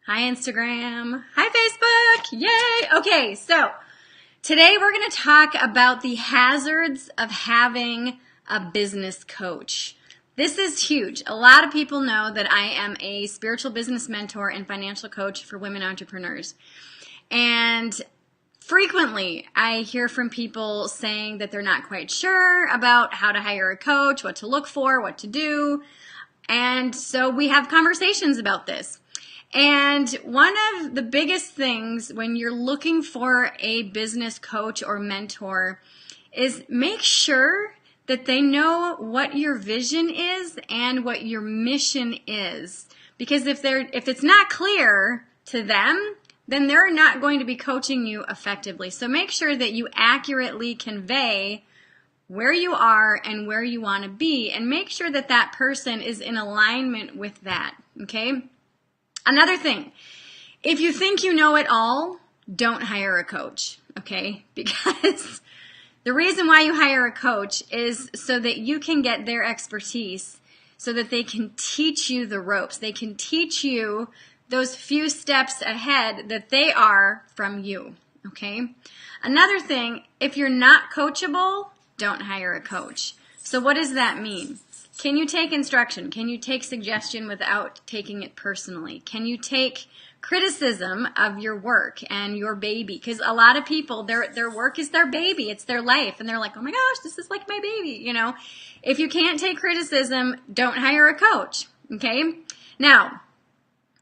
Hi, Instagram. Hi, Facebook. Yay. Okay, so today we're going to talk about the hazards of having a business coach. This is huge. A lot of people know that I am a spiritual business mentor and financial coach for women entrepreneurs. And frequently, I hear from people saying that they're not quite sure about how to hire a coach, what to look for, what to do. And so we have conversations about this. And one of the biggest things when you're looking for a business coach or mentor is make sure that they know what your vision is and what your mission is. Because if it's not clear to them, then they're not going to be coaching you effectively. So make sure that you accurately convey where you are and where you want to be, and make sure that that person is in alignment with that, okay? Another thing, if you think you know it all, don't hire a coach, okay? Because the reason why you hire a coach is so that you can get their expertise, so that they can teach you the ropes. They can teach you those few steps ahead that they are from you, okay? Another thing, if you're not coachable, don't hire a coach. So what does that mean? Can you take instruction? Can you take suggestion without taking it personally? Can you take criticism of your work and your baby? Because a lot of people, their work is their baby. It's their life. And they're like, oh my gosh, this is like my baby. You know, if you can't take criticism, don't hire a coach. Okay? Now,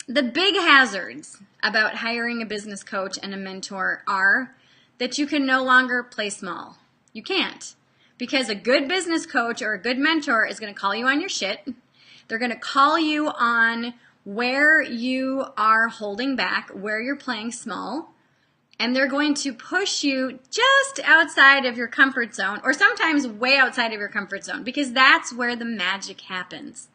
the big hazards about hiring a business coach and a mentor are that you can no longer play small. You can't. Because a good business coach or a good mentor is going to call you on your shit. They're going to call you on where you are holding back, where you're playing small. And they're going to push you just outside of your comfort zone, or sometimes way outside of your comfort zone, because that's where the magic happens.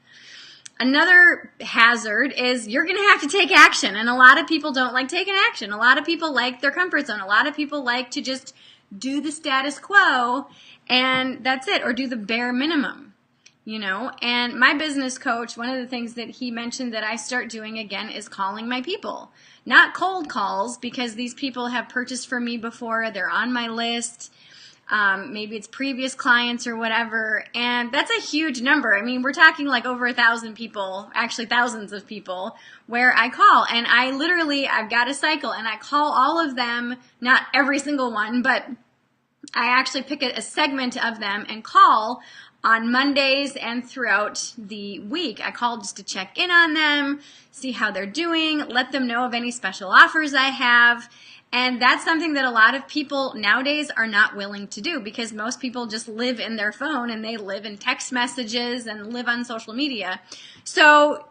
Another hazard is you're going to have to take action. And a lot of people don't like taking action. A lot of people like their comfort zone. A lot of people like to just do the status quo and that's it, or do the bare minimum, you know. And my business coach, one of the things that he mentioned that I start doing again is calling my people. Not cold calls, because these people have purchased from me before, they're on my list, maybe it's previous clients or whatever, and that's a huge number. I mean, we're talking like over 1,000 people, actually thousands of people, where I call, and I've got a cycle, and I call all of them, not every single one, but I actually pick a segment of them and call on Mondays and throughout the week. I call just to check in on them, see how they're doing, let them know of any special offers I have. And that's something that a lot of people nowadays are not willing to do, because most people just live in their phone and they live in text messages and live on social media. So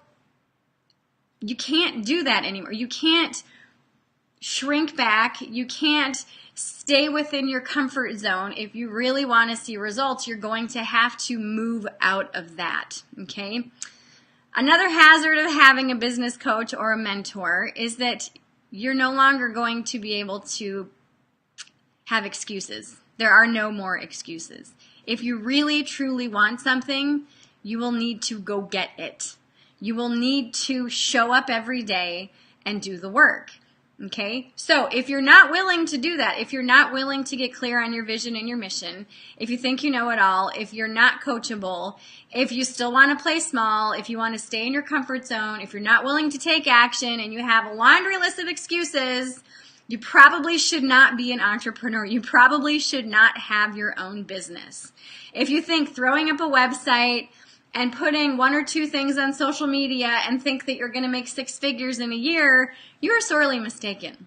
you can't do that anymore. You can't shrink back. You can't stay within your comfort zone. If you really want to see results, you're going to have to move out of that, okay? Another hazard of having a business coach or a mentor is that you're no longer going to be able to have excuses. There are no more excuses. If you really, truly want something, you will need to go get it. You will need to show up every day and do the work. Okay, so if you're not willing to do that, if you're not willing to get clear on your vision and your mission, if you think you know it all, if you're not coachable, if you still want to play small, if you want to stay in your comfort zone, if you're not willing to take action and you have a laundry list of excuses, you probably should not be an entrepreneur. You probably should not have your own business. If you think throwing up a website and putting one or two things on social media and think that you're going to make 6 figures in a year, you are sorely mistaken.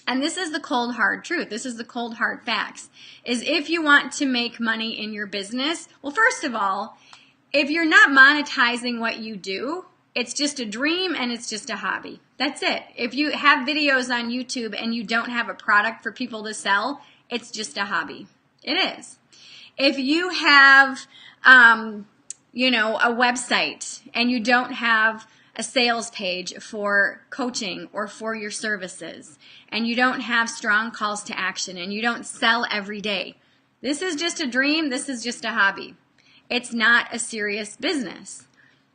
And this is the cold, hard truth. This is the cold, hard facts. Is if you want to make money in your business, well, first of all, if you're not monetizing what you do, it's just a dream and it's just a hobby. That's it. If you have videos on YouTube and you don't have a product for people to sell, it's just a hobby. It is. If you have a website and you don't have a sales page for coaching or for your services, and you don't have strong calls to action, and you don't sell every day, this is just a dream. This is just a hobby. It's not a serious business.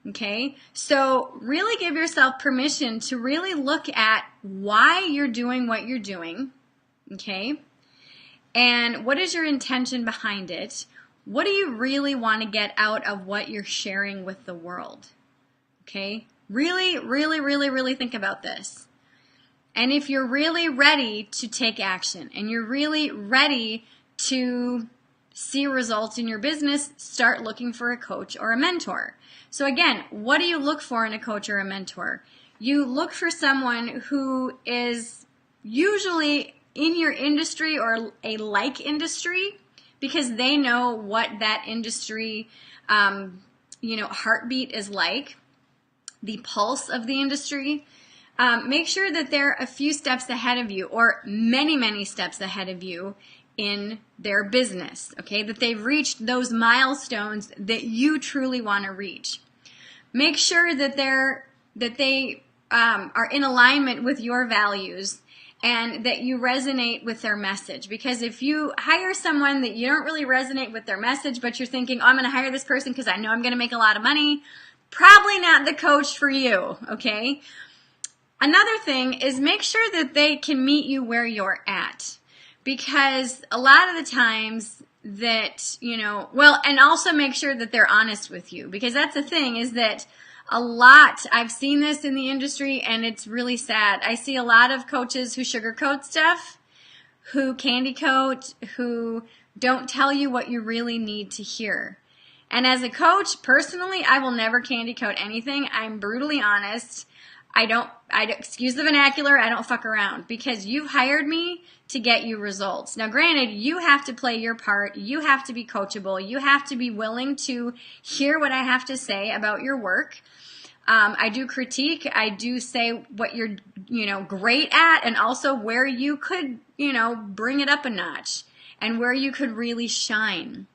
Okay, so really give yourself permission to really look at why you're doing what you're doing, okay? And what is your intention behind it? What do you really want to get out of what you're sharing with the world? Okay, really, really, really, really think about this. And if you're really ready to take action and you're really ready to see results in your business, start looking for a coach or a mentor. So again, what do you look for in a coach or a mentor? You look for someone who is usually in your industry or a like industry, because they know what that industry, heartbeat is like, the pulse of the industry. Make sure that they're a few steps ahead of you, or many, many steps ahead of you in their business, okay? That they've reached those milestones that you truly want to reach. Make sure that they are in alignment with your values and that you resonate with their message. Because if you hire someone that you don't really resonate with their message, but you're thinking, oh, I'm going to hire this person because I know I'm going to make a lot of money, probably not the coach for you, okay? Another thing is make sure that they can meet you where you're at. Because a lot of the times that, and also make sure that they're honest with you. Because that's the thing, is that I've seen this in the industry, and it's really sad. I see a lot of coaches who sugarcoat stuff, who candy coat, who don't tell you what you really need to hear. And as a coach, personally, I will never candy coat anything. I'm brutally honest. Excuse the vernacular, I don't fuck around, because you've hired me to get you results. Now, granted, you have to play your part. You have to be coachable. You have to be willing to hear what I have to say about your work. I do critique. I do say what you're, great at, and also where you could, bring it up a notch and where you could really shine.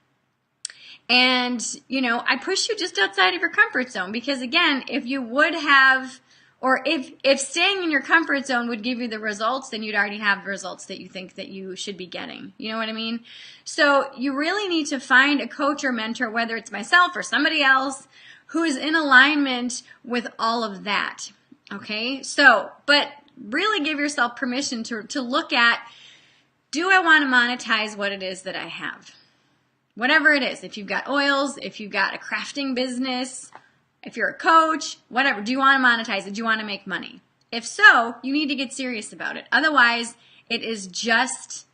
And, I push you just outside of your comfort zone, because again, if you would have, or if staying in your comfort zone would give you the results, then you'd already have the results that you think that you should be getting. You know what I mean? So you really need to find a coach or mentor, whether it's myself or somebody else, who is in alignment with all of that. Okay? So, but really give yourself permission to look at, do I want to monetize what it is that I have? Whatever it is. If you've got oils, if you've got a crafting business, if you're a coach, whatever, do you want to monetize it? Do you want to make money? If so, you need to get serious about it. Otherwise, it is just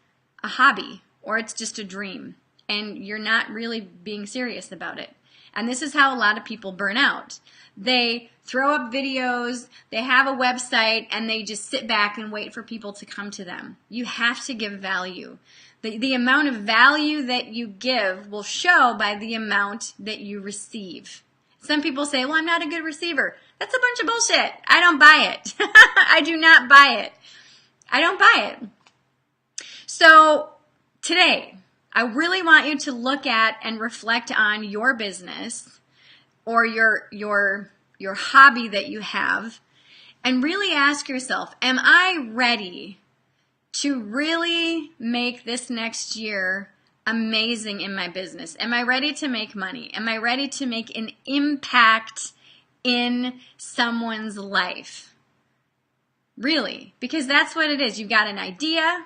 a hobby, or it's just a dream, and you're not really being serious about it. And this is how a lot of people burn out. They throw up videos, they have a website, and they just sit back and wait for people to come to them. You have to give value. The amount of value that you give will show by the amount that you receive. Some people say, well, I'm not a good receiver. That's a bunch of bullshit. I don't buy it. I do not buy it. I don't buy it. So today, I really want you to look at and reflect on your business or your hobby that you have, and really ask yourself, am I ready to really make this next year amazing in my business? Am I ready to make money? Am I ready to make an impact in someone's life? Really? Because that's what it is. You've got an idea,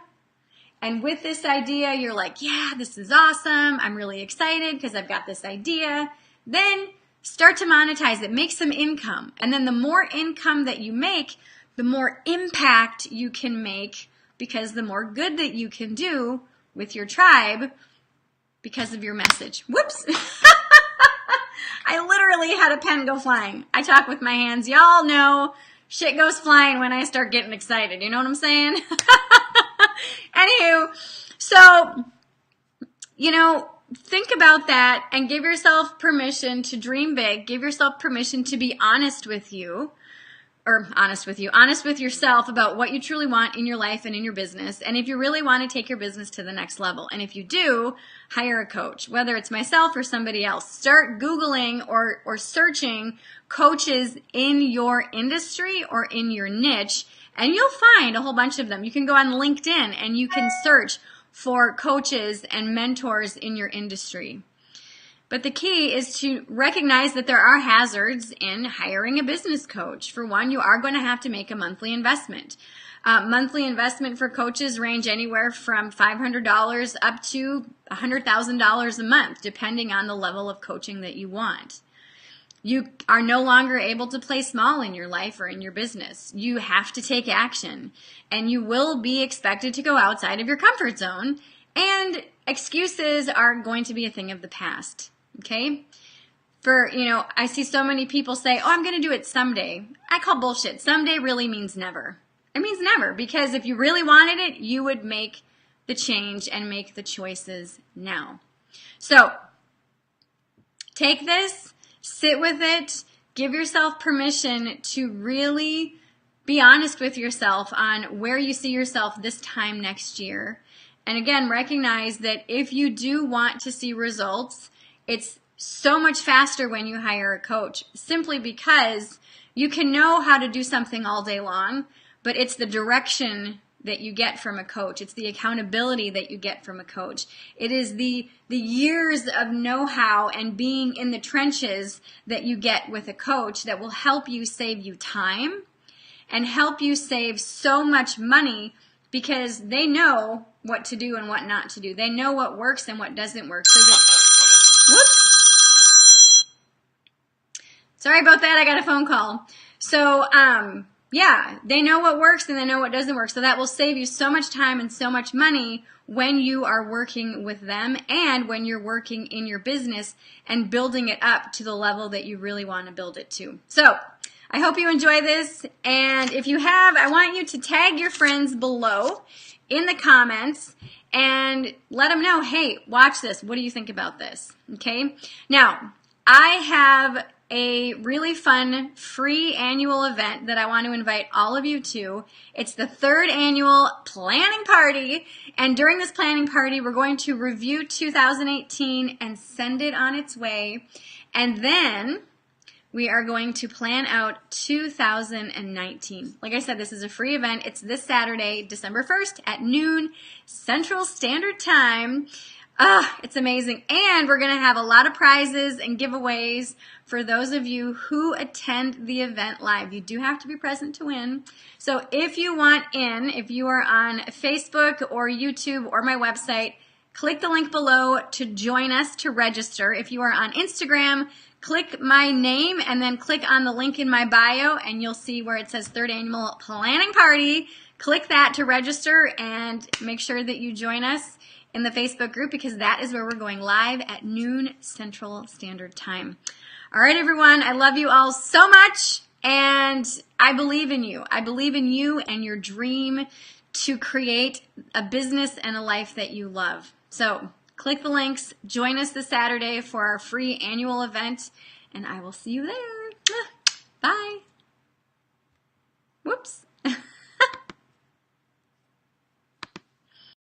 and with this idea, you're like, yeah, this is awesome. I'm really excited because I've got this idea. Then start to monetize it. Make some income. And then the more income that you make, the more impact you can make, because the more good that you can do with your tribe because of your message. Whoops. I literally had a pen go flying. I talk with my hands. Y'all know shit goes flying when I start getting excited. You know what I'm saying? Anywho, so, think about that and give yourself permission to dream big. Give yourself permission to be honest with yourself about what you truly want in your life and in your business. And if you really want to take your business to the next level, and if you do, hire a coach, whether it's myself or somebody else. Start Googling or searching coaches in your industry or in your niche, and you'll find a whole bunch of them. You can go on LinkedIn and you can search for coaches and mentors in your industry. But the key is to recognize that there are hazards in hiring a business coach. For one, you are going to have to make a monthly investment. Monthly investment for coaches range anywhere from $500 up to $100,000 a month, depending on the level of coaching that you want. You are no longer able to play small in your life or in your business. You have to take action, and you will be expected to go outside of your comfort zone, and excuses are going to be a thing of the past. Okay? I see so many people say, oh, I'm going to do it someday. I call bullshit. Someday really means never. It means never, because if you really wanted it, you would make the change and make the choices now. So, take this, sit with it, give yourself permission to really be honest with yourself on where you see yourself this time next year. And again, recognize that if you do want to see results, it's so much faster when you hire a coach, simply because you can know how to do something all day long, but it's the direction that you get from a coach. It's the accountability that you get from a coach. It is the years of know-how and being in the trenches that you get with a coach that will help you save you time and help you save so much money, because they know what to do and what not to do. They know what works and what doesn't work. Sorry about that. I got a phone call. So, they know what works and they know what doesn't work. So that will save you so much time and so much money when you are working with them and when you're working in your business and building it up to the level that you really want to build it to. So I hope you enjoy this. And if you have, I want you to tag your friends below in the comments and let them know, hey, watch this. What do you think about this? Okay. Now, I have a really fun free annual event that I want to invite all of you to. It's the 3rd annual planning party, and during this planning party we're going to review 2018 and send it on its way, and then we are going to plan out 2019. Like I said, this is a free event. It's this Saturday, December 1st at noon Central Standard Time. It's amazing. And we're going to have a lot of prizes and giveaways for those of you who attend the event live. You do have to be present to win. So if you want in, if you are on Facebook or YouTube or my website, click the link below to join us to register. If you are on Instagram, click my name and then click on the link in my bio and you'll see where it says 3rd Annual Planning Party. Click that to register and make sure that you join us in the Facebook group, because that is where we're going live at noon Central Standard Time. All right, everyone, I love you all so much, and I believe in you. I believe in you and your dream to create a business and a life that you love. So click the links, join us this Saturday for our free annual event, and I will see you there.